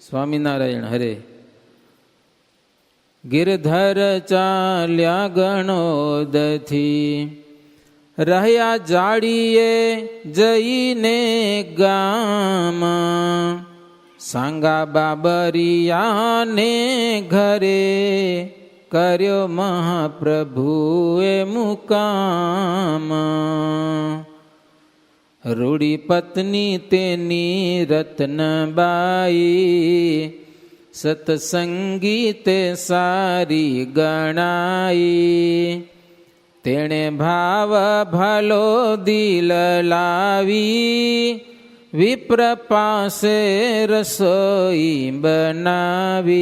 સ્વામિનારાયણ હરે. ગિરધર ચાલ્યા ગણોદથી રહ્યા જાડીએ જઈને ગામ, સાંગા બાબરિયાને ઘરે કર્યો મહાપ્રભુએ મુકામ. રૂડી પત્ની તેની રત્નબાઈ, સત્સંગી તે સારી ગણાઈ. તેણે ભાવ ભલો દિલ લાવી, વિપ્ર પાસે રસોઈ બનાવી.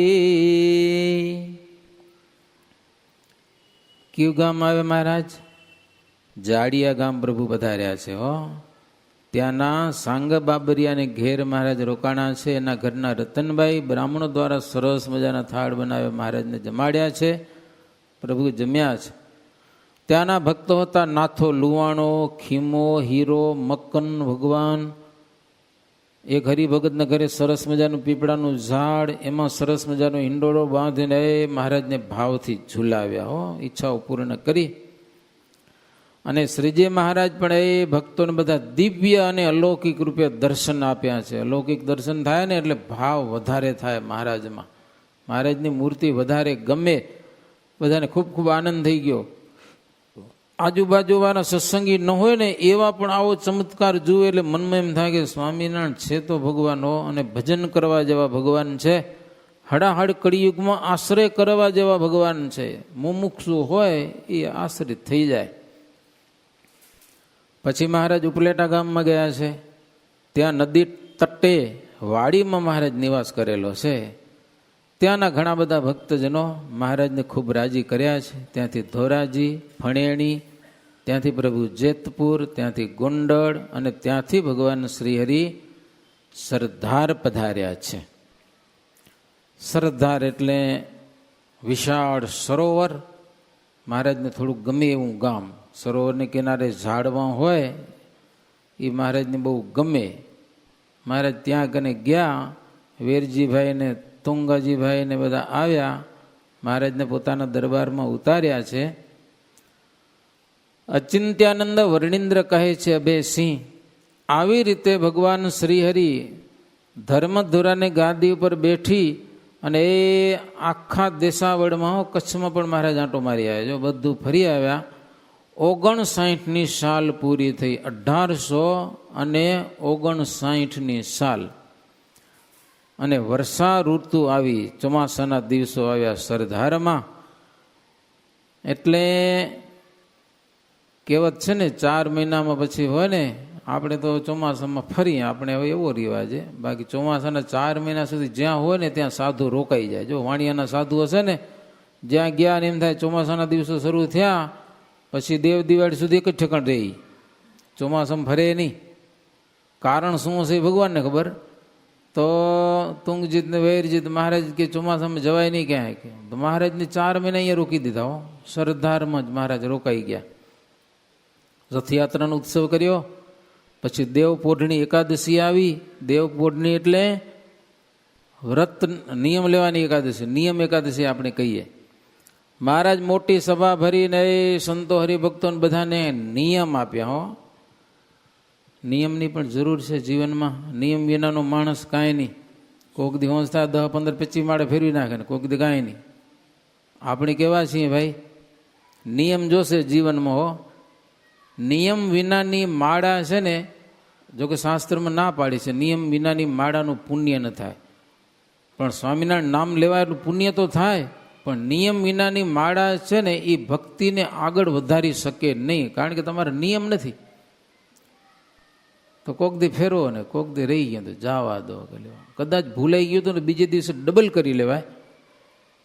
કયું ગામ આવે મહારાજ? જાડિયા ગામ પ્રભુ પધાર્યા છે હો. ત્યાંના સાંગ બાબરિયાને ઘેર મહારાજ રોકાણા છે. એના ઘરના રતનભાઈ બ્રાહ્મણો દ્વારા સરસ મજાના થાળ બનાવે મહારાજને જમાડ્યા છે. પ્રભુ જમ્યા છે. ત્યાંના ભક્તો હતા નાથો લુવાણો, ખીમો, હીરો, મક્કન ભગવાન. એક હરિભગતના ઘરે સરસ મજાનું પીપળાનું ઝાડ, એમાં સરસ મજાનો હિંડોળો બાંધીને મહારાજને ભાવથી ઝુલાવ્યા હો, ઈચ્છાઓ પૂર્ણ કરી. અને શ્રીજી મહારાજ પણ એ ભક્તોને બધા દિવ્ય અને અલૌકિક રૂપે દર્શન આપ્યા છે. અલૌકિક દર્શન થાય ને એટલે ભાવ વધારે થાય મહારાજમાં. મહારાજની મૂર્તિ વધારે ગમે, બધાને ખૂબ ખૂબ આનંદ થઈ ગયો. આજુબાજુવાળા સત્સંગી ન હોય ને એવા પણ આવો ચમત્કાર જુએ એટલે મનમાં એમ થાય કે સ્વામિનારાયણ છે તો ભગવાન હો, અને ભજન કરવા જેવા ભગવાન છે. હડાહડ કળિયુગમાં આશ્રય કરવા જેવા ભગવાન છે. મુમુક્ષુ હોય એ આશ્રિત થઈ જાય. પછી મહારાજ ઉપલેટા ગામમાં ગયા છે. ત્યાં નદી તટે વાડીમાં મહારાજ નિવાસ કરેલો છે. ત્યાંના ઘણા બધા ભક્તજનો મહારાજને ખૂબ રાજી કર્યા છે. ત્યાંથી ધોરાજી, ફણેણી, ત્યાંથી પ્રભુ જેતપુર, ત્યાંથી ગોંડળ, અને ત્યાંથી ભગવાન શ્રીહરિ સરદાર પધાર્યા છે. સરદાર એટલે વિશાળ સરોવર. મહારાજને થોડુંક ગમે એવું ગામ. સરોવરને કિનારે ઝાડવા હોય એ મહારાજને બહુ ગમે. મહારાજ ત્યાં કને ગયા. વેરજીભાઈ ને તુંગાજીભાઈ ને બધા આવ્યા. મહારાજને પોતાના દરબારમાં ઉતાર્યા છે. અચિંત્યાનંદ વર્ણિન્દ્ર કહે છે અભે સિંહ, આવી રીતે ભગવાન શ્રીહરિ ધર્મધુરાની ગાદી ઉપર બેઠી અને એ આખા દેશાવળમાં, કચ્છમાં પણ મહારાજ આંટો મારી આવ્યા. જો બધું ફરી આવ્યા. 59ની સાલ પૂરી થઈ. 1859ની સાલ. અને વર્ષા ઋતુ આવી, ચોમાસાના દિવસો આવ્યા સરદારમાં. એટલે કહેવત છે ને, 4 મહિનામાં પછી હોય ને, આપણે તો ચોમાસામાં ફરીએ, આપણે હવે એવો રિવાજ છે. બાકી ચોમાસાના 4 મહિના સુધી જ્યાં હોય ને ત્યાં સાધુ રોકાઈ જાય. જો વાણિયાના સાધુ હશે ને, જ્યાં ગયા ને એમ થાય ચોમાસાના દિવસો શરૂ થયા પછી દેવ દિવાળી સુધી એક જ ઠેકાણ રહી. ચોમાસામાં ફરે નહીં. કારણ શું હશે ભગવાનને ખબર. તો તુંગજીત ને વૈરજીત મહારાજ કે ચોમાસામાં જવાય નહીં ક્યાંય. તો મહારાજને 4 મહિના અહીંયા રોકી દીધા હો. સરદારમાં જ મહારાજ રોકાઈ ગયા. રથયાત્રાનો ઉત્સવ કર્યો. પછી દેવપોઢણી એકાદશી આવી. દેવપોઢણી એટલે વ્રત નિયમ લેવાની એકાદશી, નિયમ એકાદશી આપણે કહીએ. મહારાજ મોટી સભા ભરીને સંતો હરિભક્તોને બધાને નિયમ આપ્યા હો. નિયમની પણ જરૂર છે જીવનમાં. નિયમ વિનાનો માણસ કાંઈ નહીં. કોક દી હોંશ થાય 10, 15, 25 માળે ફેરવી નાખે ને કોક દી કાંઈ નહીં. આપણે કેવા છીએ ભાઈ? નિયમ જોશે જીવનમાં હો. નિયમ વિનાની માળા છે ને, જોકે શાસ્ત્રમાં ના પાડી છે, નિયમ વિનાની માળાનું પુણ્ય ન થાય. પણ સ્વામિનારાયણ નામ લેવા એટલું પુણ્ય તો થાય, પણ નિયમ વિનાની માળા છે ને એ ભક્તિને આગળ વધારી શકે નહીં. કારણ કે તમારો નિયમ નથી. તો કોક દી ફેરવો ને કોક દી રહી ગયો તો જવા દો. કદાચ ભૂલાઈ ગયું તો ને બીજે દિવસે ડબલ કરી લેવાય.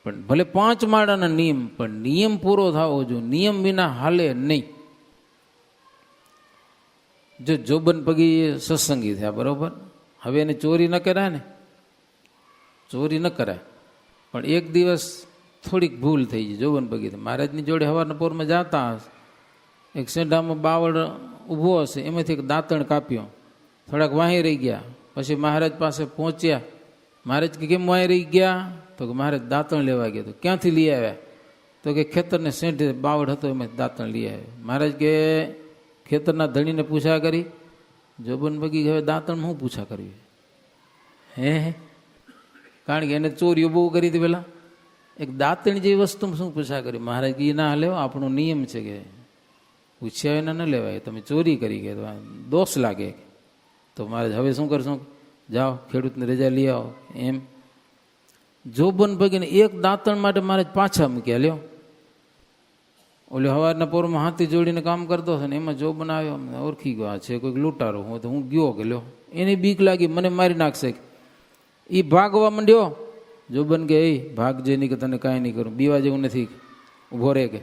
પણ ભલે 5 માળાના નિયમ, પણ નિયમ પૂરો થવો જોઈએ. નિયમ વિના હાલે નહીં. જો જોબન પગી સત્સંગી થયા, બરોબર, હવે એને ચોરી ન કરાય ને, ચોરી ન કરાય. પણ એક દિવસ થોડીક ભૂલ થઈ ગઈ. જોબન પગી મહારાજની જોડે સવારના પોરમાં જતા હશે, એક સેંઢામાં બાવળ ઊભો હશે, એમાંથી એક દાંતણ કાપ્યો, થોડાક વાહી રહી ગયા. પછી મહારાજ પાસે પહોંચ્યા, મહારાજ કે કેમ વાંય રહી ગયા? તો કે મહારાજ દાંતણ લેવા ગયા. તો ક્યાંથી લઈ આવ્યા? તો કે ખેતરને સેંઠે બાવળ હતો એમાં દાંતણ લઈ આવ્યા. મહારાજ કે ખેતરના ધણીને પૂછા કરી? જોબન બગી હવે દાંતણ હું પૂછા કરવી? હે, કારણ કે એને ચોરીઓ બહુ કરી હતી પેલા. એક દાંતણ જેવી વસ્તુ શું પૂછા કરી? મહારાજ કે ના લેવો, આપણો નિયમ છે કે પૂછ્યા વિના ન લેવાય. તમે ચોરી કરી કે દોષ લાગે. તો મહારાજ હવે શું કરશું? જાઓ ખેડૂતને રજા લઈ આવો. એમ જોબન ભગીને એક દાંતણ માટે મહારાજ પાછા મૂક્યા. લ્યો, ઓલે સવારના પોરમાં હાથી જોડીને કામ કરતો હતો ને એમાં જોબન આવ્યો, ઓળખી ગયો છે કોઈક લૂંટારો. હું ગયો કે લ્યો, એની બીક લાગી મને મારી નાખશે. એ ભાગવા માંડ્યો. જોબન કે એ ભાગજે નહીં, કે તને કાંઈ નહીં કરું, બીવા જેવું નથી, ઉભો રે કે.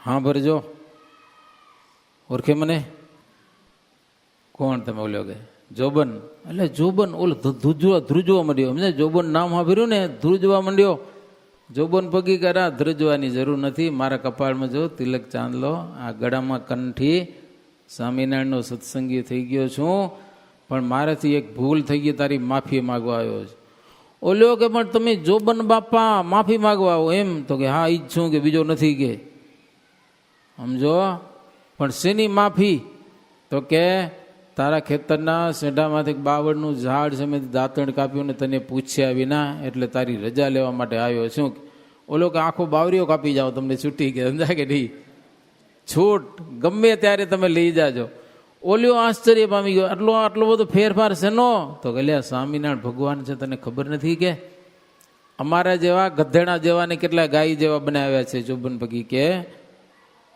હા ભરજો, ઓળખે મને? કોણ તમે? ઓલ્યો કે જોબન. એટલે જોબન ઓલો ધ્રુજવા માંડ્યો. સમજે? જોબન નામ સાંભળ્યું ને, ધ્રુજવા માંડ્યો. જોબન પગી કરા, ધ્રુજવાની જરૂર નથી. મારા કપાળમાં જો તિલક ચાંદલો, આ ગળામાં કંઠી, સ્વામિનારાયણનો સત્સંગી થઈ ગયો છું, પણ મારાથી એક ભૂલ થઈ ગઈ, તારી માફી માગવા આવ્યો છે. ઓલ્યો કે પણ તમે જોબન બાપા માફી માગવા આવો એમ? તો કે હા ઈ જ છું, કે બીજો નથી કે. સમજો? પણ શેની માફી? તો કે તારા ખેતરના સેંઢામાંથી બાવળનું ઝાડ છે, મેં દાંતણ કાપ્યું ને તને પૂછ્યા વિના, એટલે તારી રજા લેવા માટે આવ્યો છું. ઓલો કે આખો બાવરીઓ કાપી જાઓ, તમને છૂટી કે. સમજાય કે નહીં? છૂટ ગમે ત્યારે તમે લઈ જાજો. ઓલિયો આશ્ચર્ય પામી ગયો, આટલો બધો ફેરફાર છે નો? તો કે લ્યા સ્વામિનારાયણ ભગવાન છે, તને ખબર નથી કે અમારા જેવા ગધેડા જેવા ને કેટલા ગાય જેવા બનાવ્યા છે. જોબન પગી કે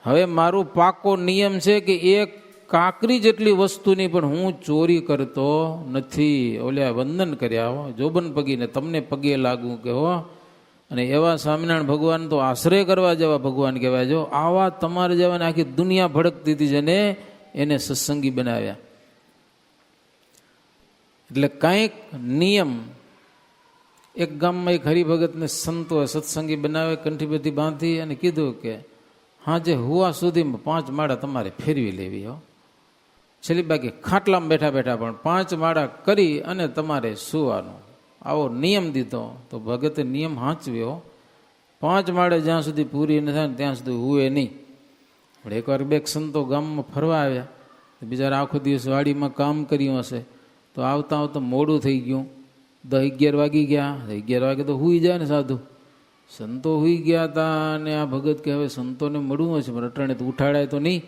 હવે મારું પાકો નિયમ છે કે એક કાકરી જેટલી વસ્તુની પણ હું ચોરી કરતો નથી. ઓલ્યા વંદન કર્યા હો જોબન પગીને, તમને પગે લાગુ કે હો. અને એવા સ્વામિનારાયણ ભગવાન તો આશ્રય કરવા જેવા ભગવાન કહેવાય. જો આવા તમારે જેવાને આખી દુનિયા ભડકતી હતી, જેને એને સત્સંગી બનાવ્યા. એટલે કંઈક નિયમ. એક ગામમાં એક હરિભગતને સંતો સત્સંગી બનાવે, કંઠી બધી બાંધી અને કીધું કે હાજે હુવા સુધીમાં 5 માળા તમારે ફેરવી લેવી હો. છેલ્લી બાકી ખાટલામાં બેઠા બેઠા પણ 5 માળા કરી અને તમારે સુવાનો, આવો નિયમ દીધો. તો ભગતે નિયમ હાંચવ્યો. 5 માળે જ્યાં સુધી પૂરી ન થાય ને ત્યાં સુધી હુએ નહીં. પણ એકવાર બે સંતો ગામમાં ફરવા આવ્યા. બિચારા આખો દિવસ વાડીમાં કામ કર્યું હશે, તો આવતા આવતા મોડું થઈ ગયું. 10-11 વાગી ગયા. 11 વાગે તો હુઈ જાય ને સાધુ. સંતો હુઈ ગયા હતા અને આ ભગત કે હવે સંતોને મળવું હશે, પણ અટાણે તો ઉઠાડાય તો નહીં.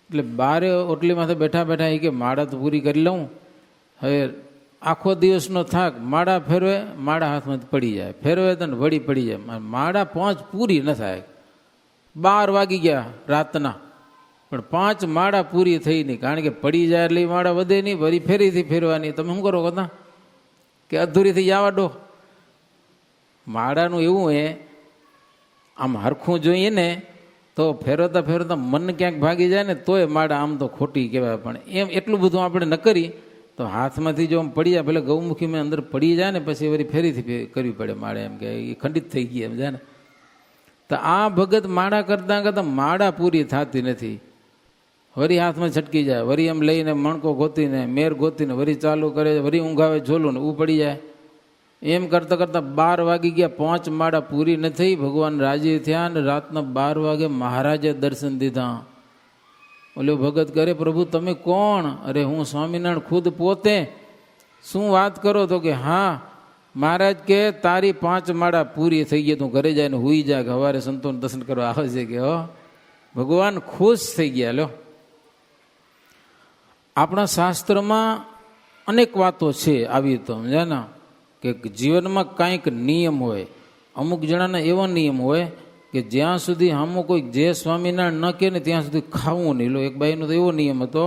એટલે બારે ઓટલી માથે બેઠા બેઠા એ કે માળા તો પૂરી કરી લઉં. હવે આખો દિવસનો થાક, માળા ફેરવે, માળા હાથમાંથી પડી જાય, ફેરવે તો ને વળી પડી જાય. માળા 5 પૂરી ન થાય. 12 વાગી ગયા રાતના, પણ 5 માળા પૂરી થઈ નહીં. કારણ કે પડી જાય એટલે માળા વધે નહીં, વળી ફેરીથી ફેરવાની. તમે શું કરો બધા કે અધૂરીથી જવા દો. માળાનું એવું હે, આમ હરખું જોઈએ ને તો ફેરવતા ફેરવતા મન ક્યાંક ભાગી જાય ને તોય માળા આમ તો ખોટી કહેવાય. પણ એમ એટલું બધું આપણે ન કરી તો હાથમાંથી જો આમ પડી જાય, ભલે ગૌમુખીમાં અંદર પડી જાય ને પછી વળી ફેરીથી કરવી પડે માળા, એમ કે એ ખંડિત થઈ ગઈ એમ જાય ને. તો આ ભગત માળા કરતાં કરતાં માળા પૂરી થતી નથી. વરી હાથમાં છટકી જાય, વરી એમ લઈને મણકો ગોતીને મેર ગોતીને વરી ચાલુ કરે, વરી ઊંઘાવે ઝોલું ને ઉ પડી જાય. એમ કરતાં કરતાં 12 વાગી ગયા, 5 માળા પૂરી ન થઈ. ભગવાન રાજી થયા ને રાતના 12 વાગે મહારાજે દર્શન દીધા. ઓલો ભગત કરે પ્રભુ તમે કોણ? અરે હું સ્વામિનારાયણ ખુદ પોતે. શું વાત કરો? તો કે હા મહારાજ કે તારી 5 માળા પૂરી થઈ ગઈ, તું ઘરે જાય ને હુઈ જાય, કે સવારે સંતોને દર્શન કરવા આવે છે કે હો. ભગવાન ખુશ થઈ ગયા. લો, આપણા શાસ્ત્રમાં અનેક વાતો છે આવી, તો સમજ્યા ને કે જીવનમાં કાંઈક નિયમ હોય. અમુક જણાના એવો નિયમ હોય કે જ્યાં સુધી હામો કોઈ જય સ્વામિનારાયણ ન કહે ને ત્યાં સુધી ખાવું નહીં. લો, એક બાઈનો તો એવો નિયમ હતો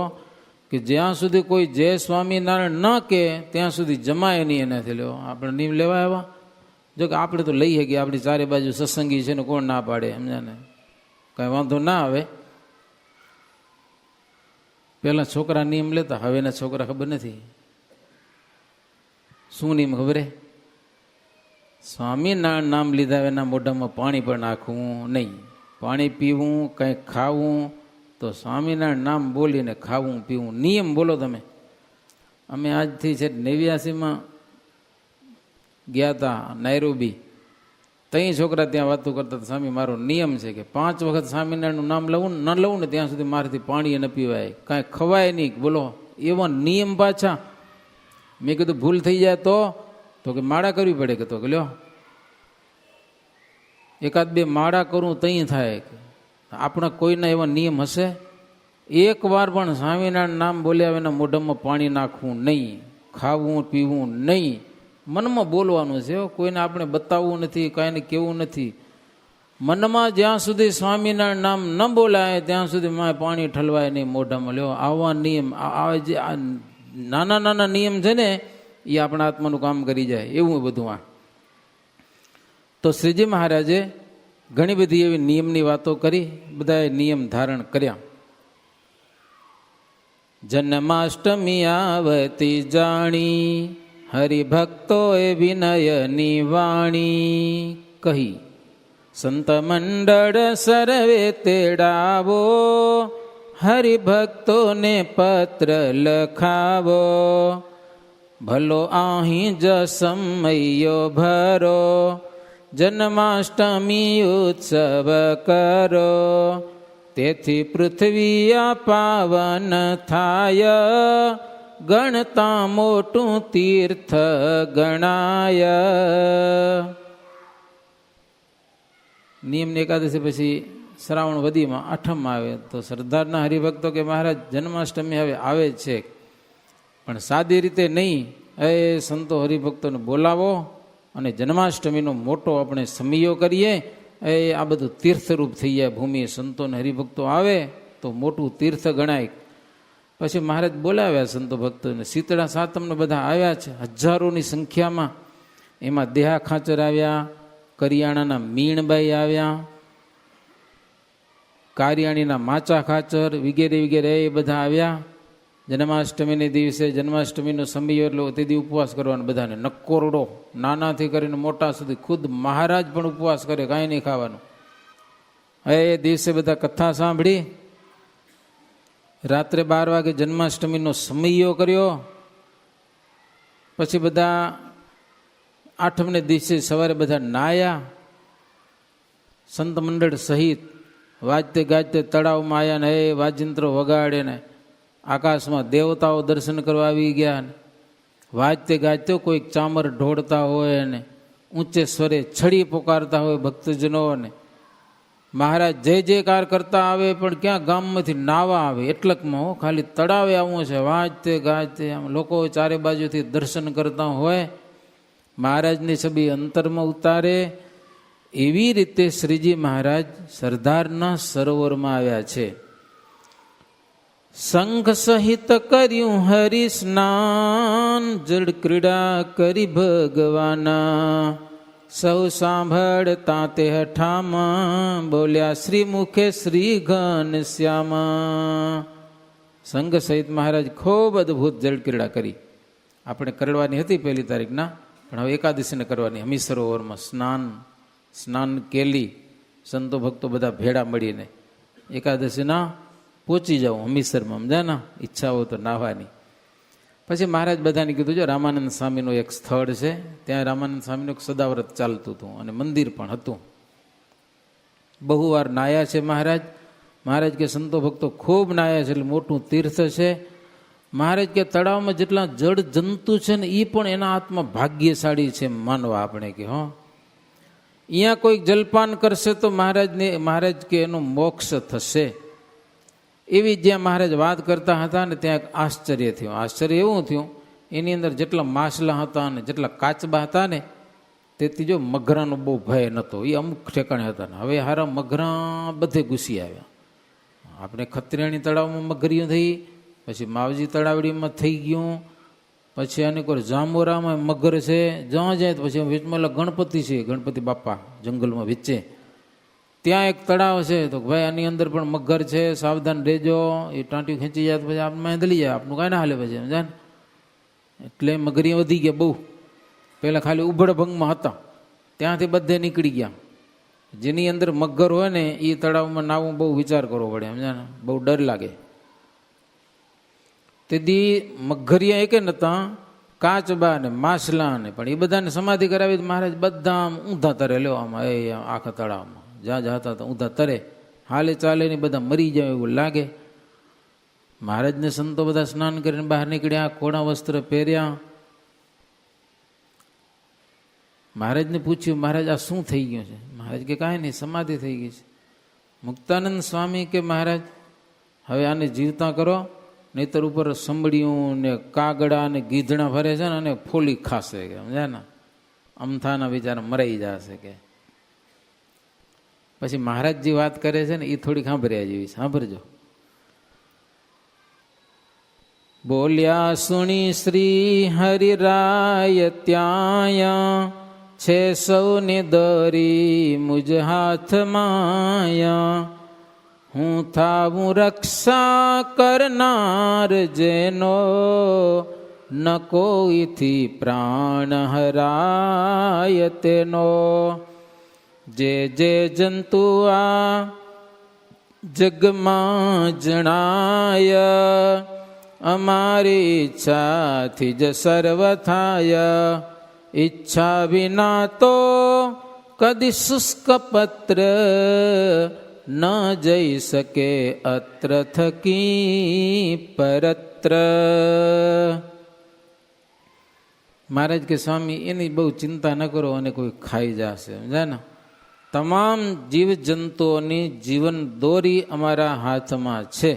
કે જ્યાં સુધી કોઈ જય સ્વામિનારાયણ ન કહે ત્યાં સુધી જમાય નહીં એનાથી. લો, આપણે નિયમ લેવા આવ્યા. જો કે આપણે તો લઈ શકીએ, આપણી ચારે બાજુ સત્સંગી છે ને કોણ ના પાડે, સમજ્યા ને, કાંઈ વાંધો ના આવે. પહેલાં છોકરા નિયમ લેતા, હવેના છોકરા ખબર નથી શું નિયમ ખબર હે? સ્વામિનારાયણ નામ લીધા એના મોઢામાં પાણી પણ નાખવું નહીં, પાણી પીવું, કંઈક ખાવું તો સ્વામિનારાયણ નામ બોલીને ખાવું પીવું. નિયમ બોલો તમે. અમે આજથી છે 89માં ગયા હતા નાયરોબી. ત્યાં છોકરા ત્યાં વાતો કરતા હતા, સ્વામી મારો નિયમ છે કે 5 વખત સ્વામિનારાયણનું નામ લઉં ન લઉં ને ત્યાં સુધી મારાથી પાણી ન પીવાય, કાંઈ ખવાય નહીં. બોલો એવા નિયમ પાછા. મેં કીધું ભૂલ થઈ જાય તો કે માળા કરવી પડે. કે તો કે લ્યો 1-2 માળા કરું તઈ થાય. આપણા કોઈના એવા નિયમ હશે? એક વાર પણ સ્વામિનારાયણ નામ બોલ્યા વિના મોઢામાં પાણી નાખવું નહીં, ખાવું પીવું નહીં, મનમાં બોલવાનું છે. કોઈને આપણે બતાવવું નથી, કાંઈને કેવું નથી. મનમાં જ્યાં સુધી સ્વામિનારાયણ નામ ન બોલાય ત્યાં સુધી માય પાણી ઠલવાય નહીં મોઢામાં. લ્યો આવા નિયમ, આ જે નાના નાના નિયમ છે ને એ આપણા આત્માનું કામ કરી જાય એવું બધું. આ તો શ્રીજી મહારાજે ઘણી બધી એવી નિયમની વાતો કરી, બધાએ નિયમ ધારણ કર્યા. જન્માષ્ટમી આવતી જાણી, હરિભક્તોએ વિનયની વાણી કહી. સંત મંડળ સર્વે તેડાવો, હરિભક્તોને પત્ર લખાવો. ભલો અહીં જ સમયો ભરો, જન્માષ્ટમી ઉત્સવ કરો. તેથી પૃથ્વી આ પાવન થાય, ગણતા મોટું તીર્થ ગણાય. નિયમની એકાદશી પછી શ્રાવણ વધીમાં 8મમાં આવે તો સરદારના હરિભક્તો કે મહારાજ જન્માષ્ટમી હવે આવે છે, પણ સાદી રીતે નહીં. એ સંતો હરિભક્તોને બોલાવો અને જન્માષ્ટમીનો મોટો આપણે સમયો કરીએ. આ બધું તીર્થરૂપ થઈ જાય. ભૂમિ સંતોને હરિભક્તો આવે તો મોટું તીર્થ ગણાય. પછી મહારાજ બોલાવ્યા સંતો ભક્તોને. શીતળા સાતમને બધા આવ્યા છે હજારોની સંખ્યામાં. એમાં દેહા ખાચર આવ્યા, કરિયાણાના મીણબાઈ આવ્યા, કારિયાણીના માચા ખાચર વગેરે વગેરે એ બધા આવ્યા. જન્માષ્ટમીને દિવસે જન્માષ્ટમીનો સમય એટલે તેથી ઉપવાસ કરવાનો બધાને નક્કોરડો, નાનાથી કરીને મોટા સુધી. ખુદ મહારાજ પણ ઉપવાસ કરે, કાંઈ નહીં ખાવાનું. એ દિવસે બધા કથા સાંભળી. રાત્રે 12 વાગે જન્માષ્ટમીનો સમયો કર્યો. પછી બધા 8મને દિવસે સવારે બધા નાયા, સંત મંડળ સહિત વાજતે ગાજતે તળાવમાં આવ્યા ને એ વાજિંત્રો વગાડે ને આકાશમાં દેવતાઓ દર્શન કરવા આવી ગયા ને વાજતે ગાજતે કોઈક ચામર ઢોળતા હોય ને ઊંચે સ્વરે છડી પોકારતા હોય ભક્તજનો ને મહારાજ જય જયકાર કરતા આવે. પણ ક્યાં ગામમાંથી નાવા આવે એટલકમાં ખાલી તળાવે આવવું છે. વાજતે ગાજતે આમ લોકો ચારે બાજુથી દર્શન કરતા હોય, મહારાજની છબી અંતરમાં ઉતારે. એવી રીતે શ્રીજી મહારાજ સરદારના સરોવરમાં આવ્યા છે. સંઘ સહિત કર્યું હરિ સ્નાન, જળ ક્રીડા કરી ભગવાના. સૌ સાંભળતા તે હઠામાં, બોલ્યા શ્રી મુખે શ્રી ઘનશ્યામા. સંઘ સહિત મહારાજ ખૂબ અદભુત જળ ક્રીડા કરી. આપણે કરવાની હતી 1 તારીખના, પણ હવે એકાદશીને કરવાની. હમી સરોવરમાં સ્નાન કેલી સંતો ભક્તો બધા ભેળા મળીને એકાદશીના પહોંચી જાઉં હમીસરમાં. સમજા ને, ઈચ્છા હોય તો નાહવાની. પછી મહારાજ બધાને કીધું જો રામાનંદ સ્વામીનું એક સ્થળ છે, ત્યાં રામાનંદ સ્વામીનું એક સદાવ્રત ચાલતું હતું અને મંદિર પણ હતું. બહુ વાર નાયા છે મહારાજ. મહારાજ કે સંતો ભક્તો ખૂબ નાયા છે, એટલે મોટું તીર્થ છે. મહારાજ કે તળાવમાં જેટલા જળ જંતુ છે ને એ પણ એના હાથમાં ભાગ્યશાળી છે માનવા આપણે. કે અહીંયા કોઈક જલપાન કરશે તો મહારાજ કે એનું મોક્ષ થશે. એવી જ્યાં મહારાજ વાત કરતા હતા ને ત્યાં એક આશ્ચર્ય થયું. આશ્ચર્ય એવું થયું, એની અંદર જેટલા માછલા હતા ને જેટલા કાચબા હતા ને તેથી જો મગરાનો બહુ ભય નહોતો. એ અમુક ઠેકાણે હતા ને હવે હારા મગરા બધે ઘૂસી આવ્યા. આપણે ખત્રિયાણી તળાવમાં મગરીયું થઈ, પછી માવજી તળાવડીમાં થઈ ગયું, પછી આને કોઈ જાંબોરામાં મગર છે. જ્યાં જાય તો પછી વચમાં ગણપતિ છે, ગણપતિ બાપા જંગલમાં વચ્ચે ત્યાં એક તળાવ છે. તો ભાઈ આની અંદર પણ મગર છે, સાવધાન રહેજો. એ ટાંટિયું ખેંચી જાય તો પછી આપણે દલી જાય, આપણું કાંઈ ના હાલે પછી સમજા ને. એટલે મગરીઓ વધી ગયા બહુ. પહેલાં ખાલી ઉભડ ભંગમાં હતા, ત્યાંથી બધે નીકળી ગયા. જેની અંદર મગર હોય ને એ તળાવમાં નાવું બહુ વિચાર કરવો પડે સમજા ને, બહુ ડર લાગે. તેથી મગરિયા એકે નહોતા, કાચબા ને માછલા ને, પણ એ બધાને સમાધિ કરાવી મહારાજ બધા આમ ઊંધા તરે લ્યો, આમાં એ આખા તળાવમાં જ્યાં જ્યાં હતા ઊંધા તરે, હાલે ચાલે ને બધા મરી જાય એવું લાગે. મહારાજને સંતો બધા સ્નાન કરીને બહાર નીકળ્યા, કોણા વસ્ત્ર પહેર્યા. મહારાજને પૂછ્યું, મહારાજ આ શું થઈ ગયું છે? મહારાજ કે કાંઈ નહીં, સમાધિ થઈ ગઈ છે. મુક્તાનંદ સ્વામી કે મહારાજ હવે આને જીવતા કરો, નહીતર ઉપર સંભળિયું ને કાગડા ને ગીધડા ફરે છે ને અને ફોલી ખાશે કે સમજ્યા ને, અમથાના બિચારા મરાઈ જશે કે. પછી મહારાજજી વાત કરે છે ને એ થોડીક સાંભળ્યા જેવી, સાંભળજો. બોલ્યા સુણી શ્રી હરિરાય ત્યાંયા, છે સૌને દરી મુજ હાથ માયા. હું થાવું રક્ષા કરનાર જેનો, ન કોઈથી પ્રાણ હરાય તેનો. જે જે જંતુ આ જગમાં જણાય, અમારી ઈચ્છાથી જ સર્વ થાય. ઈચ્છા વિના તો કદી શુષ્ક પત્ર, ન જઈ શકે અત્ર થકી પરત્ર. મહારાજ કે સ્વામી એની બહુ ચિંતા ન કરો અને કોઈ ખાઈ જશે સમજ્યા ને. તમામ જીવ જંતુઓની જીવન દોરી અમારા હાથમાં છે.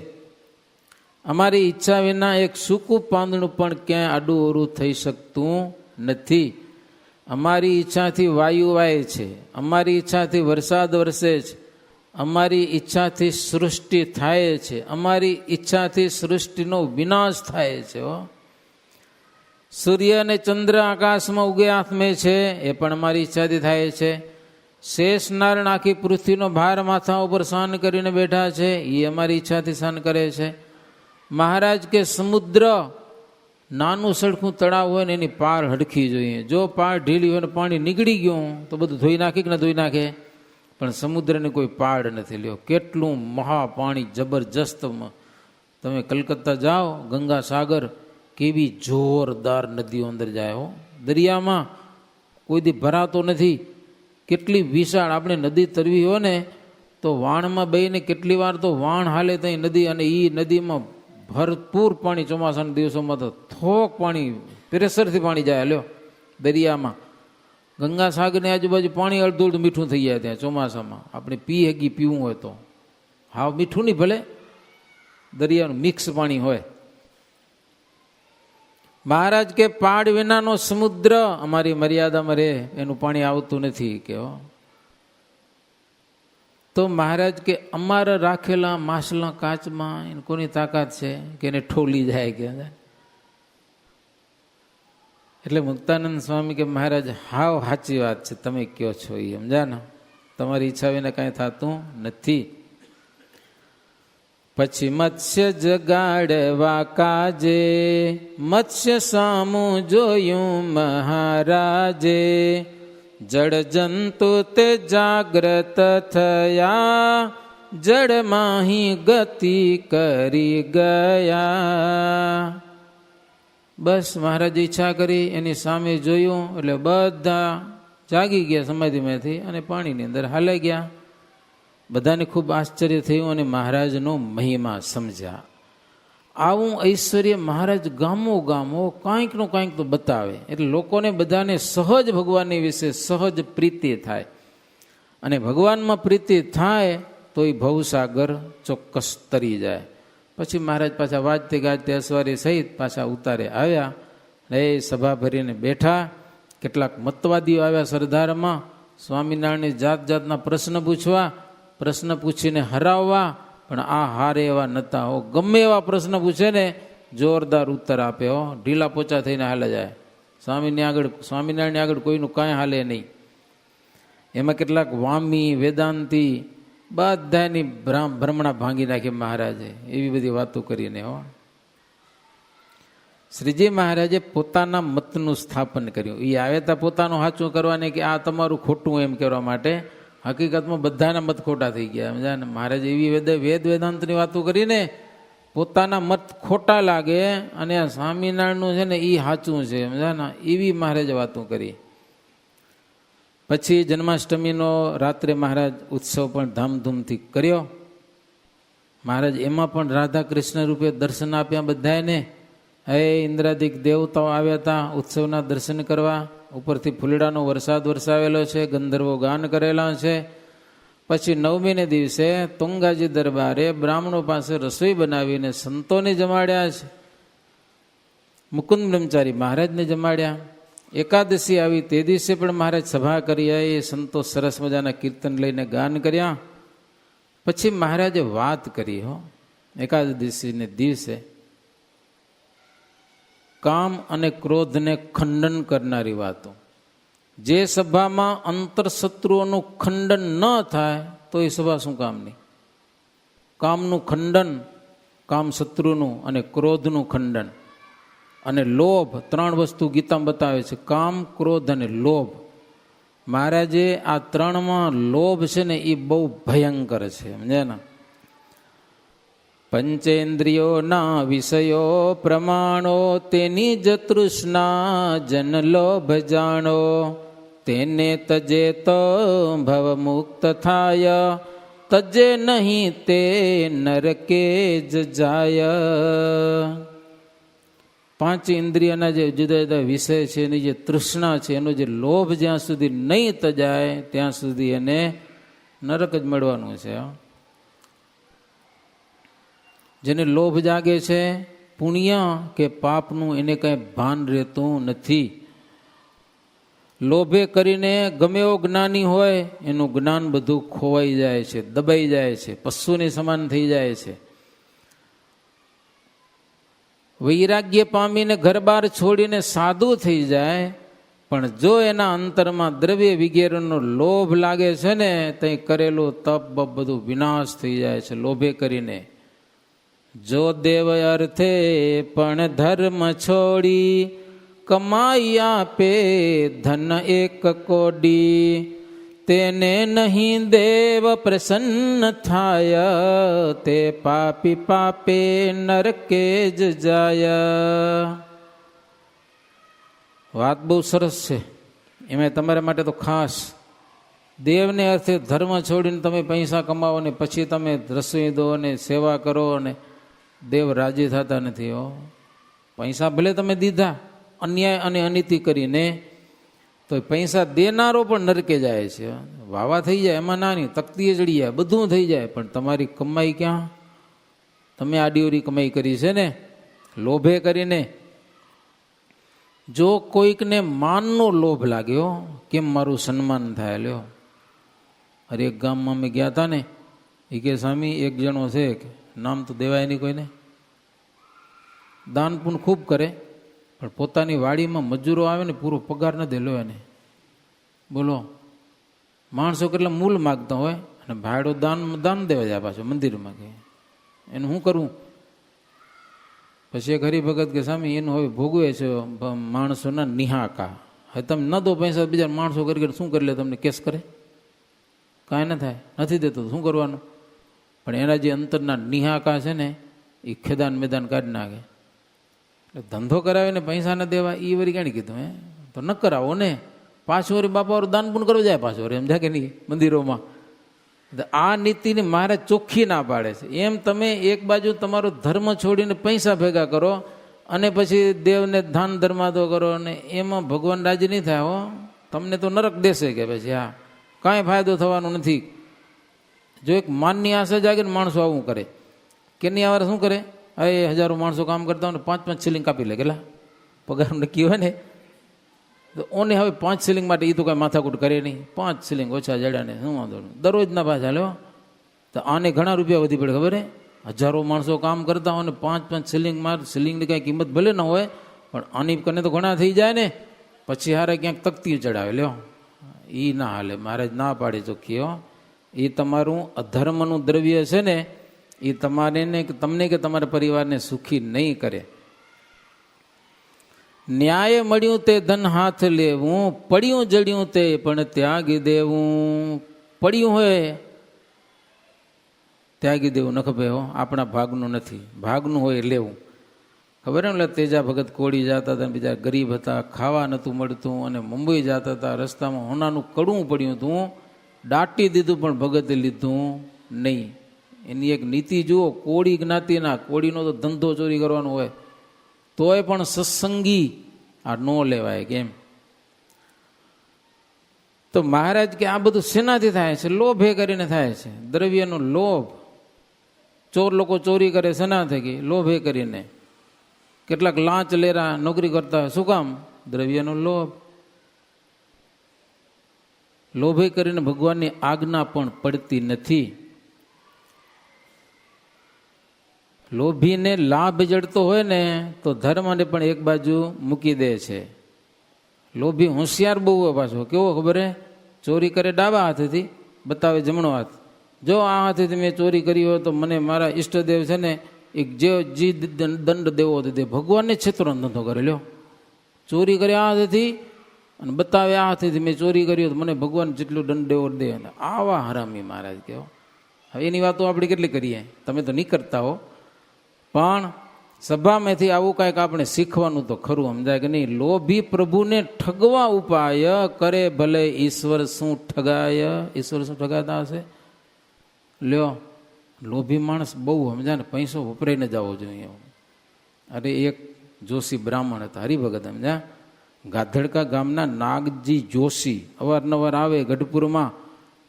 અમારી ઈચ્છા વિના એક સૂકું પાંદડું પણ ક્યાંય આડું ઓરું થઈ શકતું નથી. અમારી ઈચ્છાથી વાયુ વાય છે, અમારી ઈચ્છાથી વરસાદ વરસે છે, અમારી ઈચ્છાથી સૃષ્ટિ થાય છે, અમારી ઈચ્છાથી સૃષ્ટિનો વિનાશ થાય છે. સૂર્ય અને ચંદ્ર આકાશમાં ઉગે આત્મે છે, એ પણ અમારી ઈચ્છાથી થાય છે. શેષ નારાયણ આખી પૃથ્વીનો ભાર માથા ઉપર સહન કરીને બેઠા છે, એ અમારી ઈચ્છાથી સહન કરે છે. મહારાજ કે સમુદ્ર નાનું સડખું તળાવ હોય ને એની પાર હડકી જોઈએ. જો પાર ઢીલી હોય ને પાણી નીકળી ગયું તો બધું ધોઈ નાખે કે ના ધોઈ નાખે, પણ સમુદ્રને કોઈ પાડ નથી. લ્યો કેટલું મહા પાણી જબરજસ્ત. તમે કલકત્તા જાઓ, ગંગા સાગર કેવી જોરદાર નદીઓ અંદર જાય હો. દરિયામાં કોઈ દી ભરાતો નથી. કેટલી વિશાળ. આપણે નદી તરવી હોય ને તો વાણમાં બેહીને કેટલી વાર તો વાણ હાલે ત્યાં નદી, અને એ નદીમાં ભરપૂર પાણી. ચોમાસાના દિવસોમાં તો થોક પાણી, પ્રેશરથી પાણી જાય. લ્યો દરિયામાં ગંગા સાગરની આજુબાજુ પાણી અડધું અડધું મીઠું થઈ જાય ત્યાં ચોમાસામાં. આપણે પી હગી પીવું હોય તો હાવ મીઠું નહીં, ભલે દરિયાનું મિક્સ પાણી હોય. મહારાજ કે પાડ વિનાનો સમુદ્ર અમારી મર્યાદામાં રહે, એનું પાણી આવતું નથી કે. તો મહારાજ કે અમારા રાખેલા માછલા કાચમાં એને કોની તાકાત છે કે એને ઠોલી જાય કે. એટલે મુક્તાનંદ સ્વામી કે મહારાજ હાવ સાચી વાત છે તમે કયો છો એ, સમજા ને. તમારી ઈચ્છા વિના કાંઈ થતું નથી. પછી મત્સ્ય જગાડવા કાજે, મત્સ્ય સામું જોયું મહારાજે. જળ જંતુ તે જાગ્રત થયા, જળમાહી ગતિ કરી ગયા. બસ મહારાજ ઈચ્છા કરી, એની સામે જોયું એટલે બધા જાગી ગયા સમાધિમાંથી અને પાણીની અંદર હાલી ગયા. બધાને ખૂબ આશ્ચર્ય થયું અને મહારાજનો મહિમા સમજ્યા. આવું ઐશ્વર્ય મહારાજ ગામો ગામો કાંઈકનું કાંઈક તો બતાવે, એટલે લોકોને બધાને સહજ ભગવાનની વિશે સહજ પ્રીતિ થાય. અને ભગવાનમાં પ્રીતિ થાય તો એ ભવસાગર ચોક્કસ તરી જાય. પછી મહારાજ પાછા વાજતે ગાજતે અસવારી સહિત પાછા ઉતારે આવ્યા. એ સભા ભરીને બેઠા. કેટલાક મતવાદીઓ આવ્યા સરદારમાં, સ્વામિનારાયણની જાત જાતના પ્રશ્ન પૂછવા, પ્રશ્ન પૂછીને હરાવવા. પણ આ હારે એવા નતા હો. ગમે એવા પ્રશ્ન પૂછે ને જોરદાર ઉત્તર આપે હો, ઢીલા પોચા થઈને હાલે જાય. સ્વામિનારાયણની આગળ કોઈનું કાંઈ હાલે નહીં. એમાં કેટલાક વામી વેદાંતી બધાની ભ્રમણા ભાંગી નાખી મહારાજે, એવી બધી વાતો કરીને હો. શ્રીજી મહારાજે પોતાના મતનું સ્થાપન કર્યું. એ આવ્યા હતા પોતાનું સાચું કરવાને કે આ તમારું ખોટું એમ કહેવા માટે. હકીકતમાં બધાના મત ખોટા થઈ ગયા. સમજા ને. મહારાજ એવી વેદ વેદાંતની વાતો કરીને પોતાના મત ખોટા લાગે અને આ સ્વામિનારાયણનું છે ને એ સાચું છે સમજ્યા ને, એવી મહારાજે વાતો કરી. પછી જન્માષ્ટમીનો રાત્રે મહારાજ ઉત્સવ પણ ધામધૂમથી કર્યો. મહારાજ એમાં પણ રાધા કૃષ્ણ રૂપે દર્શન આપ્યા બધાને. હે ઇન્દ્રાદિક દેવતાઓ આવ્યા હતા ઉત્સવના દર્શન કરવા. ઉપરથી ફૂલડાનો વરસાદ વરસાવેલો છે, ગંધર્વો ગાન કરેલા છે. પછી 9મીને દિવસે તુંગાજી દરબારે બ્રાહ્મણો પાસે રસોઈ બનાવીને સંતોને જમાડ્યા છે. મુકુંદ બ્રહ્મચારી મહારાજને જમાડ્યા. એકાદશી આવી તે દિવસે પણ મહારાજ સભા કરી. એ સંતો સરસ મજાના કીર્તન લઈને ગાન કર્યા. પછી મહારાજે વાત કરી હો એકાદશીને દિવસે કામ અને ક્રોધને ખંડન કરનારી વાતો. જે સભામાં અંતરશત્રુઓનું ખંડન ન થાય તો એ સભા શું કામની. કામનું ખંડન, કામ શત્રુનું, અને ક્રોધનું ખંડન, અને લોભ, 3 વસ્તુ ગીતામાં બતાવે છે, કામ, ક્રોધ અને લોભ. મહારાજે આ 3માં લોભ છે ને એ બહુ ભયંકર છે સમજ્યા ને. પંચેન્દ્રિયોના વિષયો પ્રમાણો, તેની જ તૃષ્ણા જન લોભ જાણો. તેને તજે તો ભવ મુક્ત થાય, તજે નહીં તે નરકે જ જાય. 5 ઇન્દ્રિયના જે જુદા જુદા વિષય છે, એની જે તૃષ્ણા છે, એનો જે લોભ જ્યાં સુધી નહીં તજાય ત્યાં સુધી એને નરક જ મળવાનું છે. જેને લોભ જાગે છે પુણ્ય કે પાપનું એને કંઈ ભાન રહેતું નથી. લોભે કરીને ગમે એવો જ્ઞાની હોય એનું જ્ઞાન બધું ખોવાઈ જાય છે, દબાઈ જાય છે, પશુની સમાન થઈ જાય છે. વૈરાગ્ય પામીને ઘર બાર છોડીને સાધુ થઈ જાય, પણ જો એના અંતરમાં દ્રવ્ય વિગેરેનો લોભ લાગે છે ને તો કરેલું તપ બપ બધું વિનાશ થઈ જાય છે લોભે કરીને. જો દેવ અર્થે પણ ધર્મ છોડી, કમાઈ આપે ધન 1 કોડી. તેને નહીં દેવ પ્રસન્ન થાય, તે પાપી પાપે નરકે જ જાય. વાત બહુ સરસ છે. એમાં તમારા માટે તો ખાસ દેવને અર્થે ધર્મ છોડીને તમે પૈસા કમાવો ને પછી તમે રસોઈ દો અને સેવા કરો અને દેવ રાજી થતા નથી. પૈસા ભલે તમે દીધા અન્યાય અને અનીતિ કરીને, તો પૈસા દેનારો પણ નરકે જાય છે. વાવા થઈ જાય એમાં નાની તકતીએ ચડી જાય, બધું થઈ જાય, પણ તમારી કમાઈ ક્યાં? તમે આડીઓરી કમાઈ કરી છે ને લોભે કરીને. જો કોઈકને માનનો લોભ લાગ્યો, કેમ મારું સન્માન થાય લ્યો. અરે એક ગામમાં અમે ગયા હતા ને, એ કે સ્વામી એક જણો છે, નામ તો દેવાય નહીં કોઈને, દાન પુણ્ય ખૂબ કરે, પણ પોતાની વાડીમાં મજૂરો આવે ને પૂરો પગાર ન દેલો એને. બોલો, માણસો કેટલા મૂલ માગતા હોય અને ભાડો દાન દેવા જાય પાછો મંદિરમાં. કે એનું શું કરવું? પછી એક હરિભગત કે સ્વામી એનું હવે ભોગવે છે માણસોના નિહાકા. હવે તમે ન દો પૈસા, બીજા માણસો કરી શું કરી લે? તમને કેસ કરે? કાંઈ ન થાય, નથી દેતો શું કરવાનું? પણ એના જે અંતરના નિહાકા છે ને એ ખેદાન મેદાન કાઢી નાખે. એટલે ધંધો કરાવીને પૈસા ન દેવા એ વળી ક્યાંની કીધું? તો ન કરાવો ને. પાછું વળી બાપા દાન પુણ્ય કરવા જાય પાછો એમ જાય કે નહીં મંદિરોમાં. આ નીતિની મહારાજ ચોખ્ખી ના પાડે છે. એમ તમે એક બાજુ તમારો ધર્મ છોડીને પૈસા ભેગા કરો અને પછી દેવને દાન ધર્માદો કરો, અને એમાં ભગવાન રાજી નહીં થાય. હો, તમને તો નરક દેશે કે પછી હા કાંઈ ફાયદો થવાનો નથી. જો એક માનની આશા જાગે ને માણસો આવું કરે. કેની આવારે શું કરે? એ હજારો માણસો કામ કરતા હોય ને 5-5 શિલિંગ કાપી લે. કેટલા પગાર નક્કી હોય ને, તો ઓને હવે 5 શિલિંગ માટે એ તો કાંઈ માથાકૂટ કરે નહીં. 5 શિલિંગ ઓછા જડ્યાને શું વાંધો નહીં, દરરોજના પાછા લ્યો. તો આને ઘણા રૂપિયા વધી પડે ખબર હે. હજારો માણસો કામ કરતા હોય ને 5-5 શિલિંગમાં, શિલિંગની કાંઈ કિંમત ભલે ન હોય પણ આની કને તો ઘણા થઈ જાય ને. પછી હારે ક્યાંક તકતી ચડાવે લ્યો. એ ના હાલે, મહારાજ ના પાડે ચોખ્ખી. હો, એ તમારું અધર્મનું દ્રવ્ય છે ને એ તમારે ને તમને કે તમારા પરિવારને સુખી નહીં કરે. ન્યાય મળ્યું તે ધન હાથ લેવું, પડ્યું જડ્યું તે પણ ત્યાગી દેવું. પડ્યું હોય ત્યાગી દેવું નખભે હો, આપણા ભાગનું નથી, ભાગનું હોય લેવું. ખબર એમ? એટલે તેજા ભગત કોળી જતા હતા, બીજા ગરીબ હતા, ખાવા નહોતું મળતું, અને મુંબઈ જતા હતા, રસ્તામાં હોનાનું કડવું પડ્યું હતું, દાટી દીધું પણ ભગતે લીધું નહીં. એની એક નીતિ જુઓ, કોળી જ્ઞાતિના, કોળીનો તો ધંધો ચોરી કરવાનો હોય, તોય પણ સત્સંગી આ ન લેવાય. કેમ? તો મહારાજ કે આ બધું શેનાથી થાય છે? લોભે કરીને થાય છે, દ્રવ્યનો લોભ. ચોર લોકો ચોરી કરે શેના થકી? લોભે કરીને. કેટલાક લાંચ લેરા નોકરી કરતા, શું કામ? દ્રવ્યનો લોભ. લોભે કરીને ભગવાનની આજ્ઞા પણ પડતી નથી. લોભીને લાભ જડતો હોય ને તો ધર્મને પણ એક બાજુ મૂકી દે છે. લોભી હોશિયાર બહુ હોય પાછો. કેવો ખબર હે? ચોરી કરે ડાબા હાથેથી, બતાવે જમણો હાથ. જો આ હાથેથી મેં ચોરી કરી હોય તો મને મારા ઈષ્ટદેવ છે ને એક જે દંડ દેવો દે. ભગવાનને છેતરો ધંધો કરે લ્યો. ચોરી કરે આ હાથેથી અને બતાવે આ હાથેથી મેં ચોરી કરી તો મને ભગવાન જેટલું દંડ દેવો દે. આવા હરામી મહારાજ કહો. હવે એની વાતો આપણે કેટલી કરીએ? તમે તો નહીં કરતા હો, પણ સભામાંથી આવું કાંઈક આપણે શીખવાનું તો ખરું. સમજાય કે નહીં? લોભી પ્રભુને ઠગવા ઉપાય કરે, ભલે ઈશ્વર શું ઠગાય. ઈશ્વર શું ઠગાતા હશે? લ્યો, લોભી માણસ બહુ સમજાય ને, પૈસો વપરાઈને જવો જોઈએ. અરે એક જોશી બ્રાહ્મણ હતા, હરિભગત, સમજ્યા? ગાધડકા ગામના નાગજી જોશી અવારનવાર આવે ગઢપુરમાં,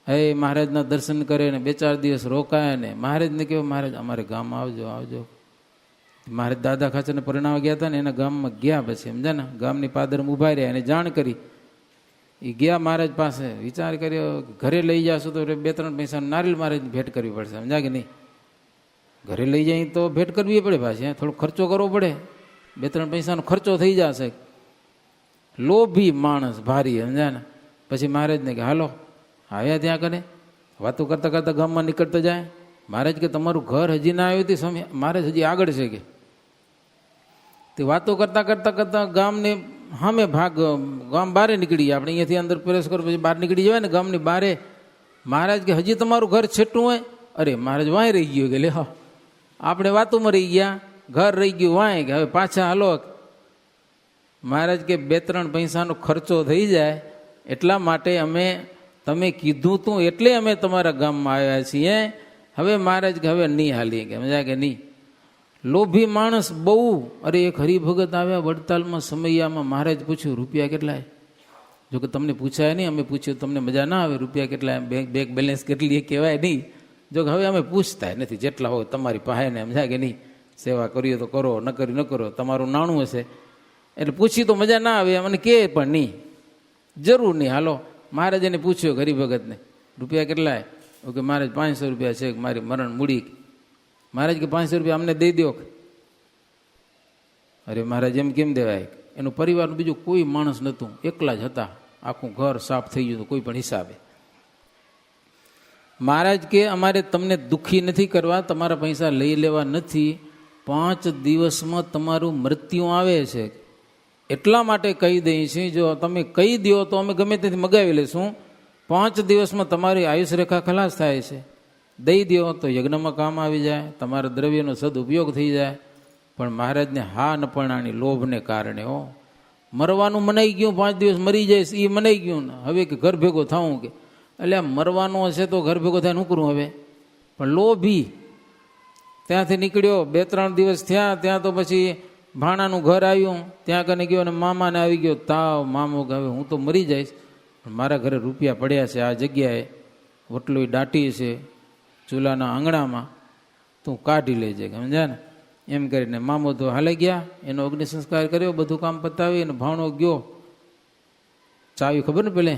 હે મહારાજના દર્શન કરે ને 2-4 દિવસ રોકાય ને મહારાજને કહ્યું, મહારાજ અમારે ગામમાં આવજો આવજો. મહારાજ દાદા ખાચરને પરિણામ ગયા હતા ને એના ગામમાં ગયા. પછી સમજ્યા ને, ગામની પાદરમાં ઉભા રહ્યા, એને જાણ કરી. એ ગયા મહારાજ પાસે, વિચાર કર્યો ઘરે લઈ જશો તો 2-3 પૈસા નારિયેળ મહારાજની ભેટ કરવી પડશે. સમજ્યા કે નહીં? ઘરે લઈ જાય તો ભેટ કરવી પડે, પાછી થોડો ખર્ચો કરવો પડે, 2-3 પૈસાનો ખર્ચો થઈ જશે. લોભી માણસ ભારી, સમજ્યા ને? પછી મહારાજને કે હાલો આવ્યા ત્યાં કરે, વાતો કરતા કરતા ગામમાં નીકળતા જાય. મહારાજ કે તમારું ઘર હજી ના આવ્યું હતું સમય? મહારાજ હજી આગળ છે કે. તે વાતો કરતા કરતા કરતા ગામને સામે ભાગ, ગામ બારે નીકળી જાય. આપણે અહીંયાથી અંદર પ્રવેશ કરો પછી બહાર નીકળી જવાય ને ગામની બારે. મહારાજ કે હજી તમારું ઘર છેટું હોય? અરે મહારાજ વાંય રહી ગયું. કે લે હા, આપણે વાતોમાં રહી ગયા, ઘર રહી ગયું વાંય, કે હવે પાછા હાલો. મહારાજ કે 2-3 પૈસાનો ખર્ચો થઈ જાય એટલા માટે અમે, તમે કીધું તું એટલે અમે તમારા ગામમાં આવ્યા છીએ. હવે મહારાજ કે હવે નહીં હાલી. કે મજા કે નહીં? લોભી માણસ બહુ. અરે એક હરિભગત આવ્યા વડતાલમાં સમૈયામાં, મહારાજ પૂછ્યું રૂપિયા કેટલાય? જો કે તમને પૂછાય નહીં, અમે પૂછ્યું તમને મજા ના આવે, રૂપિયા કેટલાય, બેંક બેલેન્સ કેટલી કહેવાય નહીં. જો કે હવે અમે પૂછતા નથી, જેટલા હોય તમારી પાસે ને, સમજાય કે નહીં? સેવા કરીએ તો કરો, ન કરી ન કરો, તમારું નાણું હશે એટલે પૂછી તો મજા ના આવે, મને કહે પણ નહીં, જરૂર નહીં. હાલો, મહારાજ એને પૂછ્યું હરિભગતને રૂપિયા કેટલાય? ઓકે મહારાજ 500 રૂપિયા છે મારી મરણ મૂડી. મહારાજ કે 500 રૂપિયા અમને દઈ દો. અરે મહારાજ એમ કેમ દેવાય? એનું પરિવારનું બીજું કોઈ માણસ નહોતું, એકલા જ હતા, આખું ઘર સાફ થઈ ગયું કોઈ પણ હિસાબે. મહારાજ કે અમારે તમને દુઃખી નથી કરવા, તમારા પૈસા લઈ લેવા નથી, 5 દિવસમાં તમારું મૃત્યુ આવે છે એટલા માટે કહી દઈએ છીએ. જો તમે કહી દો તો અમે ગમે ત્યાંથી મગાવી લઈશું. 5 દિવસમાં તમારી આયુષ રેખા ખલાસ થાય છે. દઈ દો તો યજ્ઞમાં કામ આવી જાય, તમારા દ્રવ્યનો સદુપયોગ થઈ જાય. પણ મહારાજને હા ન પરણાની લોભને કારણે મરવાનું મનાઈ ગયું, 5 દિવસ મરી જઈશ એ મનાઈ ગયું ને, હવે કે ઘર ભેગો થાવું. કે એટલે મરવાનો હશે તો ઘર ભેગો થાય, શું કરું હવે? પણ લોભી ત્યાંથી નીકળ્યો, 2-3 દિવસ થયા, ત્યાં તો પછી ભાણાનું ઘર આવ્યું, ત્યાં કને ગયો અને મામાને આવી ગયો તાવ. મામો કે હવે હું તો મરી જઈશ, પણ મારા ઘરે રૂપિયા પડ્યા છે આ જગ્યાએ, વટલોય દાટી છે ચૂલાના આંગણામાં, તું કાઢી લેજે. સમજ્યા ને? એમ કરીને મામો તો હાલે ગયા, એનો અગ્નિ સંસ્કાર કર્યો, બધું કામ પતાવી અને ભાણો ગયો. ચાવી ખબર ને પેલે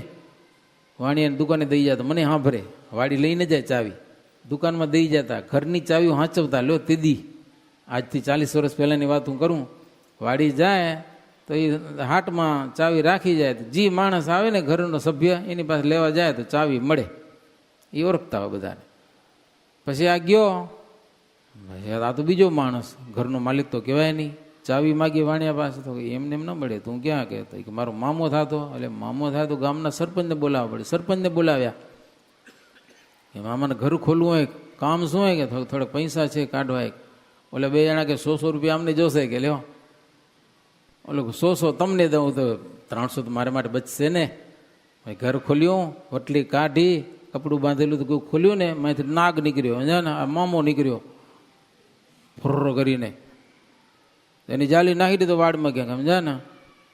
વાણિયાની દુકાને દઈ જતા, મને સાંભળે, વાડી લઈને જાય ચાવી, દુકાનમાં દઈ જતા, ઘરની ચાવીઓ હાંચવતા. લો તેદી આજથી 40 વર્ષ પહેલાંની વાત હું કરું. વાડી જાય તો એ હાટમાં ચાવી રાખી જાય, જે માણસ આવે ને ઘરનો સભ્ય એની પાસે લેવા જાય તો ચાવી મળે, એ ઓળખતા હોય બધાને. પછી આ ગયો, આ તો બીજો માણસ, ઘરનો માલિક તો કહેવાય નહીં, ચાવી માગી વાણિયા પાસે, તો એમને એમ ન મળે. તું ક્યાં કહેતો? કે મારો મામો થતો. એટલે મામો થાય તો ગામના સરપંચને બોલાવવા પડે. સરપંચને બોલાવ્યા, એ મામાને ઘર ખોલવું હોય કામ શું હોય કે થોડાક પૈસા છે કાઢવા. ઓલે બે જણા કે 100 રૂપિયા અમને જોશે કે લ્યો, ઓલો 100 તમને દઉં તો 300 તો મારા માટે બચશે ને. ઘર ખોલ્યું, વટલી કાઢી, કપડું બાંધેલું તો ખોલ્યું ને, માંથી નાગ નીકળ્યો, સમજ્યા ને, આ મામો નીકળ્યો ફુર્રો કરીને, એની જાલી નાખી દીધો વાડમાં ક્યાંક, સમજ્યા ને.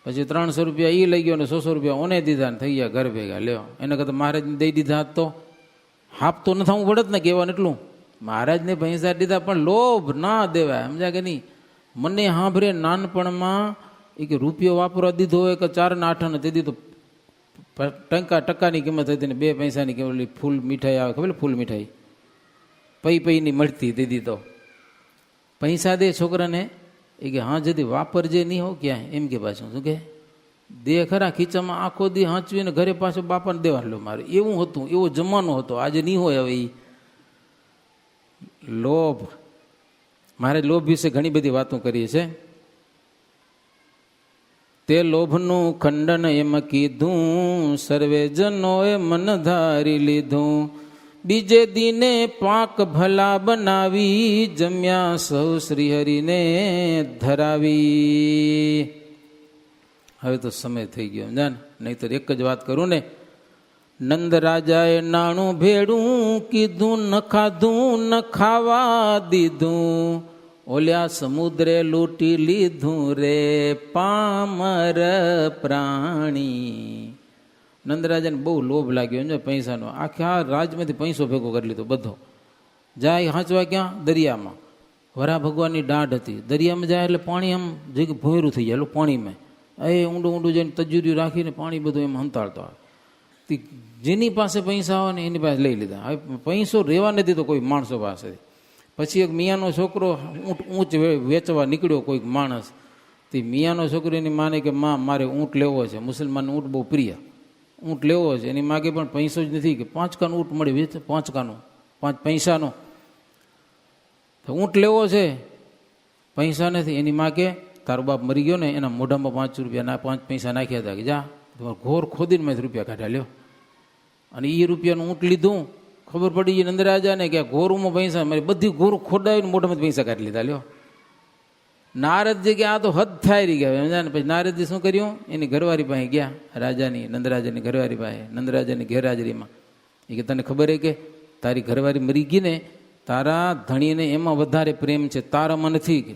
પછી 300 રૂપિયા એ લઈ ગયો ને 100 રૂપિયા ઓને દીધા ને થઈ ગયા ઘર ભેગા. લ્યો, એને કરતા મહારાજને દઈ દીધા તો હાફ તો ન થવું પડત ને કહેવાનું એટલું. મહારાજને પૈસા દીધા પણ લોભ ના દેવાય, સમજ્યા કે નહીં. મને સાંભળે નાનપણમાં એ કે રૂપિયો વાપરવા દીધો હોય કે 4 ને 8 ને તે દીધો ટકાની કિંમત હતી ને 2 પૈસાની કિંમત. ફૂલ મીઠાઈ આવે ખબર, ફૂલ મીઠાઈ પૈની મળતી તે દીધો. પૈસા દે છોકરાને એ કે હા જતી વાપરજે નહીં હો ક્યાંય, એમ કે પાછું શું કે દે ખરા ખીચામાં આખો દી હાંચવીને ઘરે પાછો બાપાને દેવા લો મારે. એવું હતું, એવો જમાનો હતો, આજે નહીં હોય. હવે એ લોભ, મારે લોભ વિશે ઘણી બધી વાતો કરીએ છે. તે લોભનું ખંડન એમ કીધું, સર્વે જનોએ મન ધારી લીધું. બીજે દિને પાક ભલા બનાવી, જમ્યા સૌ શ્રીહરિને ધરાવી. હવે તો સમય થઈ ગયો જાન, નહીં તો એક જ વાત કરું ને. નંદ રાજાએ નાણું ભેડું કીધું, ન ખાધું ન ખાવા દીધું. ઓલ્યા સમુદ્રે લૂંટી લીધું રે પામર પ્રાણી. નંદરાજાને બહુ લોભ લાગ્યો ને પૈસાનો. આખા રાજમાંથી પૈસો ભેગો કરી લીધો બધો. જાય હાંચવા ક્યાં? દરિયામાં. વરા ભગવાનની દાઢ હતી, દરિયામાં જાય એટલે પાણી આમ જગ્યા ભોયરું થઈ જાય પાણીમાં. એ ઊંડું ઊંડું જઈને તજુરી રાખીને પાણી બધું એમ હંતાડતો આવે. જેની પાસે પૈસા આવે ને એની પાસે લઈ લીધા. હવે પૈસો રહેવા નથી તો કોઈ માણસો પાસે. પછી એક મિયાનો છોકરો ઊંટ વેચવા નીકળ્યો કોઈક માણસ. તે મિયાનો છોકરો એની માને કે માં મારે ઊંટ લેવો છે, મુસલમાનનો ઊંટ બહુ પ્રિય, ઊંટ લેવો છે. એની માગે પણ પૈસો જ નથી કે 5 કાનું ઊંટ મળી વેચ, 5 કાનું 5 પૈસાનો તો ઊંટ લેવો છે, પૈસા નથી. એની માગે તારો બાપ મરી ગયો ને, એના મોઢામાં 5 રૂપિયા 5 પૈસા નાખ્યા હતા કે જા તમારે ઘોર ખોદીને મેં રૂપિયા કાઢ્યા લ્યો. અને એ રૂપિયાનું ઊંટ લીધું. ખબર પડી ગઈ નંદરાજાને કે ઘોરુમાં પૈસા, મારી બધી ઘોર ખોડાવીને મોઢામાં પૈસા કાઢી લીધા લ્યો. નારદજી કે આ તો હદ થાય રહી ગયા સમજા ને. પછી નારદજી શું કર્યું, એની ઘરવાળી પાસે ગયા, રાજાની નંદરાજાની ઘરવાળી પાસે, નંદરાજાની ગેરહાજરીમાં. એ કે તને ખબર હે કે તારી ઘરવાળી મરી ગઈ ને, તારા ધણીને એમાં વધારે પ્રેમ છે, તારામાં નથી. કે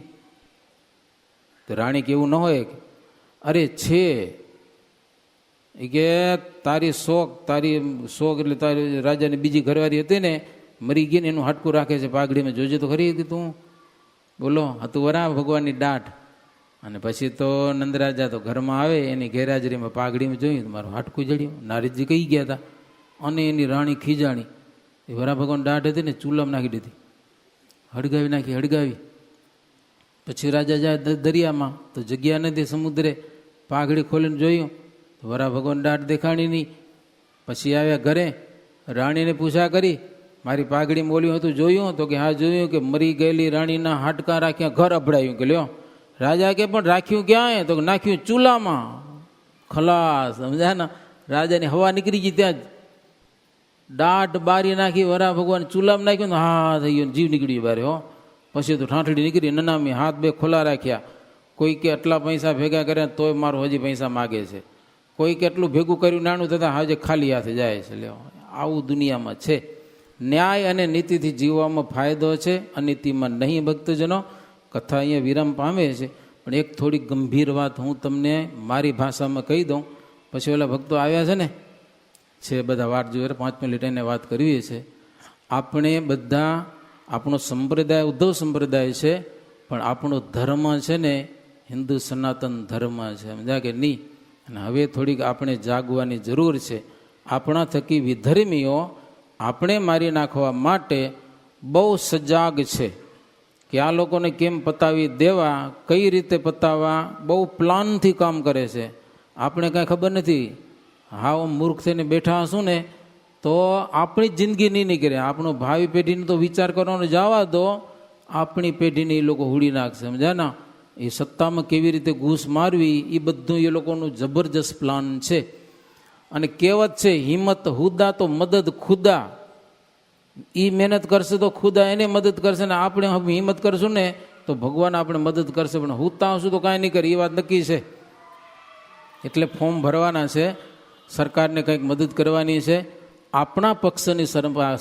તો રાણી કે એવું ન હોય કે અરે છે. એ કે તારી શોખ એટલે તારી રાજાની બીજી ઘરવાળી હતી ને મરી ગઈ ને, એનું હાડકું રાખે છે પાઘડીમાં, જોજે તો ખરી તું. બોલો હતું વરા ભગવાનની દાઢ. અને પછી તો નંદરાજા તો ઘરમાં આવે, એની ગેરહાજરીમાં પાઘડીમાં જોયું મારું હાડકું જડ્યું. નારદજી કહી ગયા હતા. અને એની રાણી ખીજાણી. એ વરા ભગવાન દાઢ હતી ને ચૂલામાં નાખી દીધી, હળગાવી નાખી, હળગાવી. પછી રાજા જાય દરિયામાં તો જગ્યા નથી, સમુદ્રે પાઘડી ખોલીને જોયું તો વરા ભગવાન દાઢ દેખાણી નહીં. પછી આવ્યા ઘરે, રાણીને પૂછા કરી મારી પાઘડી બોલ્યું હતું જોયું? તો કે હા જોયું. કે મરી ગયેલી રાણીના હાડકા રાખ્યા, ઘર અભડાયું. કે લ્યો. રાજા કે પણ રાખ્યું ક્યાં? તો નાખ્યું ચૂલામાં. ખલાસ, સમજ્યા ને. રાજાની હવા નીકળી ગઈ ત્યાં જ. દાઢ બારી નાખી, વરા ભગવાન ચૂલામાં નાખ્યું ને હા થઈ ગયો, જીવ નીકળી બારે. હો પછી તો ઠાંઠડી નીકળી, નનામી હાથ બે ખોલા રાખ્યા. કોઈ કે આટલા પૈસા ભેગા કર્યા તોય મારું હજી પૈસા માગે છે. કોઈ કે એટલું ભેગું કર્યું નાનું થતાં હજી ખાલી હાથે જાય છે. લ્યો, આવું દુનિયામાં છે. ન્યાય અને નીતિથી જીવવામાં ફાયદો છે, અનીતિમાં નહીં. ભક્તજનો, કથા અહીંયા વિરામ પામે છે, પણ એક થોડી ગંભીર વાત હું તમને મારી ભાષામાં કહી દઉં. પછી ઓલા ભક્તો આવ્યા છે ને, છે બધા વાટ જોઈ 5 મિનિટ એને વાત કરવી છે. આપણે બધા, આપણો સંપ્રદાય ઉદ્ધવ સંપ્રદાય છે, પણ આપણો ધર્મ છે ને હિન્દુ સનાતન ધર્મ છે, સમજ્યા કે નહીં? અને હવે થોડીક આપણે જાગવાની જરૂર છે. આપણા થકી વિધર્મીઓ આપણે મારી નાખવા માટે બહુ સજાગ છે કે આ લોકોને કેમ પતાવી દેવા, કઈ રીતે પતાવવા, બહુ પ્લાનથી કામ કરે છે. આપણે કાંઈ ખબર નથી. હા મૂર્ખ થઈને બેઠા હશું ને તો આપણી જિંદગી નહીં નીકળે. આપણો ભાવિ પેઢીને તો વિચાર કરવાનો જવા દો, આપણી પેઢીને એ લોકો હુડી નાખશે, સમજ્યા ના? એ સત્તામાં કેવી રીતે ઘૂસ મારવી એ બધું એ લોકોનું જબરજસ્ત પ્લાન છે. અને કહેવત છે, હિંમત હુદા તો મદદ ખુદા. એ મહેનત કરશે તો ખુદા એને મદદ કરશે ને આપણે હિંમત કરશું ને તો ભગવાન આપણે મદદ કરશે, પણ હુંતા હશું તો કાંઈ નહીં કરે એ વાત નક્કી છે. એટલે ફોર્મ ભરવાના છે, સરકારને કંઈક મદદ કરવાની છે. આપણા પક્ષની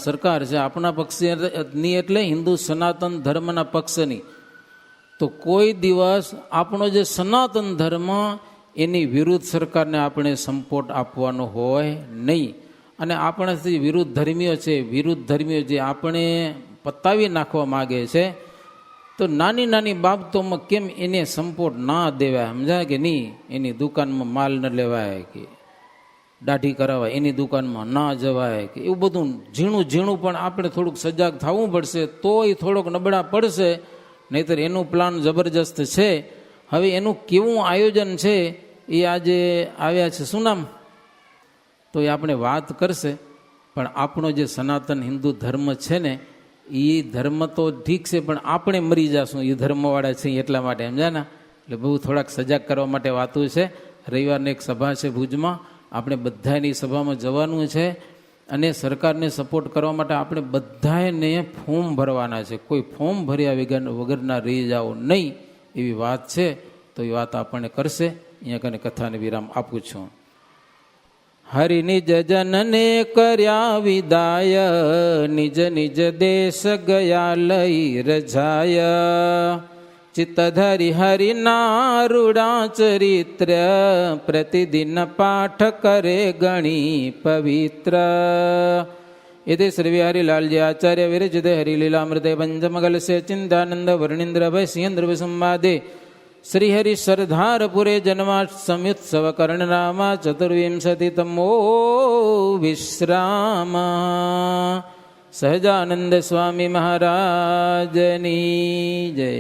સરકાર છે, આપણા પક્ષની એટલે હિન્દુ સનાતન ધર્મના પક્ષની. તો કોઈ દિવસ આપણો જે સનાતન ધર્મ એની વિરુદ્ધ સરકારને આપણે સપોર્ટ આપવાનો હોય નહીં. અને આપણાથી વિરુદ્ધ ધર્મીઓ જે આપણે પતાવી નાખવા માગે છે, તો નાની નાની બાબતોમાં કેમ એને સપોર્ટ ના દેવાય, સમજાય કે નહીં? એની દુકાનમાં માલ ન લેવાય, કે દાઢી કરાવાય એની દુકાનમાં ના જવાય, કે એવું બધું ઝીણું પણ આપણે થોડુંક સજાગ થવું પડશે, તો એ થોડોક નબળા પડશે. નહીતર એનું પ્લાન જબરજસ્ત છે. હવે એનું કેવું આયોજન છે એ આજે આવ્યા છે, શું નામ, તો એ આપણે વાત કરશે. પણ આપણો જે સનાતન હિન્દુ ધર્મ છે ને, એ ધર્મ તો ઠીક છે, પણ આપણે મરી જશું એ ધર્મવાળા છે એટલા માટે, સમજ્યા ને? એટલે બહુ થોડાક સજાગ કરવા માટે વાતું છે. રવિવારની એક સભા છે ભુજમાં, આપણે બધાની સભામાં જવાનું છે. અને સરકારને સપોર્ટ કરવા માટે આપણે બધાને ફોર્મ ભરવાના છે. કોઈ ફોર્મ ભર્યા વગરના રહી જાઓ નહીં, એવી વાત છે. તો એ વાત આપણને કરશે. અહીંયા કને કથાને વિરામ આપું છું. હરિ નિજ જનને કર્યા વિદાય, નિજ નિજ દેશ ગયા લઈ રજાય. ચિત્ત ધરી હરિના રૂડા ચરિત્ર, પ્રતિદિન પાઠ કરે ગણી પવિત્ર. એતે શ્રી હરિલાલજી આચાર્ય વિરચિત હરિલીલામૃતે પંચમગલસ્ય ચિંતાનંદ વર્ણિન્દ્ર ભયસિંદ્ર સંવાદે શ્રી હરિ સરદારપુરે જન્માષ્ટમ્યુત્સવ કર્ણનામા ચતુર્વિંશતિતમો વિશ્રામ. સહજાનંદ સ્વામી મહારાજની જય.